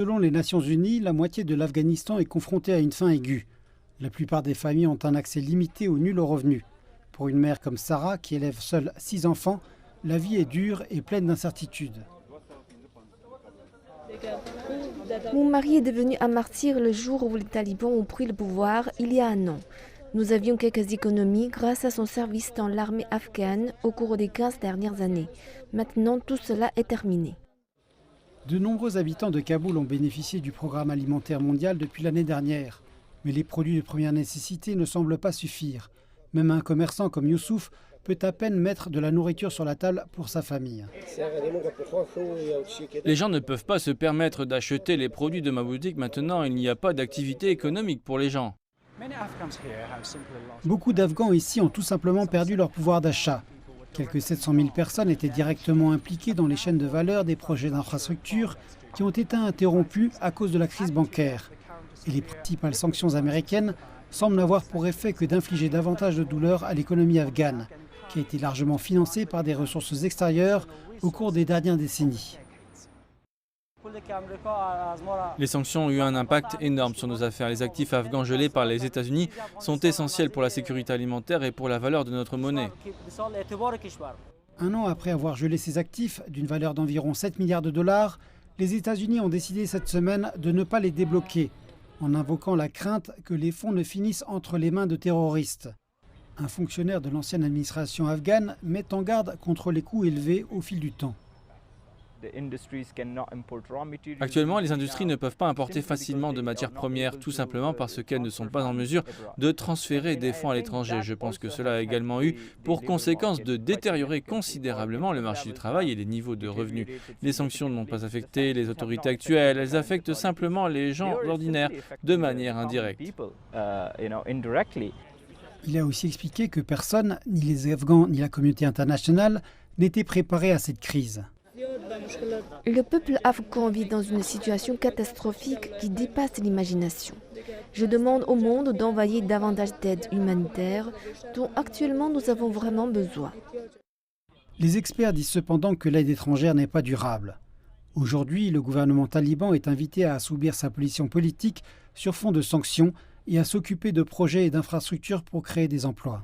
Selon les Nations Unies, la moitié de l'Afghanistan est confrontée à une faim aiguë. La plupart des familles ont un accès limité aux nuls revenus. Pour une mère comme Sarah, qui élève seule 6 enfants, la vie est dure et pleine d'incertitudes. Mon mari est devenu un martyr le jour où les talibans ont pris le pouvoir il y a un an. Nous avions quelques économies grâce à son service dans l'armée afghane au cours des 15 dernières années. Maintenant, tout cela est terminé. De nombreux habitants de Kaboul ont bénéficié du programme alimentaire mondial depuis l'année dernière. Mais les produits de première nécessité ne semblent pas suffire. Même un commerçant comme Youssouf peut à peine mettre de la nourriture sur la table pour sa famille. Les gens ne peuvent pas se permettre d'acheter les produits de ma boutique maintenant. Il n'y a pas d'activité économique pour les gens. Beaucoup d'Afghans ici ont tout simplement perdu leur pouvoir d'achat. Quelques 700 000 personnes étaient directement impliquées dans les chaînes de valeur des projets d'infrastructure qui ont été interrompus à cause de la crise bancaire. Et les principales sanctions américaines semblent n'avoir pour effet que d'infliger davantage de douleur à l'économie afghane, qui a été largement financée par des ressources extérieures au cours des dernières décennies. Les sanctions ont eu un impact énorme sur nos affaires. Les actifs afghans gelés par les États-Unis sont essentiels pour la sécurité alimentaire et pour la valeur de notre monnaie. Un an après avoir gelé ces actifs, d'une valeur d'environ 7 milliards de dollars, les États-Unis ont décidé cette semaine de ne pas les débloquer, en invoquant la crainte que les fonds ne finissent entre les mains de terroristes. Un fonctionnaire de l'ancienne administration afghane met en garde contre les coûts élevés au fil du temps. Actuellement, les industries ne peuvent pas importer facilement de matières premières, tout simplement parce qu'elles ne sont pas en mesure de transférer des fonds à l'étranger. Je pense que cela a également eu pour conséquence de détériorer considérablement le marché du travail et les niveaux de revenus. Les sanctions n'ont pas affecté les autorités actuelles, elles affectent simplement les gens ordinaires de manière indirecte. Il a aussi expliqué que personne, ni les Afghans ni la communauté internationale, n'était préparé à cette crise. Le peuple afghan vit dans une situation catastrophique qui dépasse l'imagination. Je demande au monde d'envoyer davantage d'aide humanitaire dont actuellement nous avons vraiment besoin. Les experts disent cependant que l'aide étrangère n'est pas durable. Aujourd'hui, le gouvernement taliban est invité à assouplir sa position politique sur fond de sanctions et à s'occuper de projets et d'infrastructures pour créer des emplois.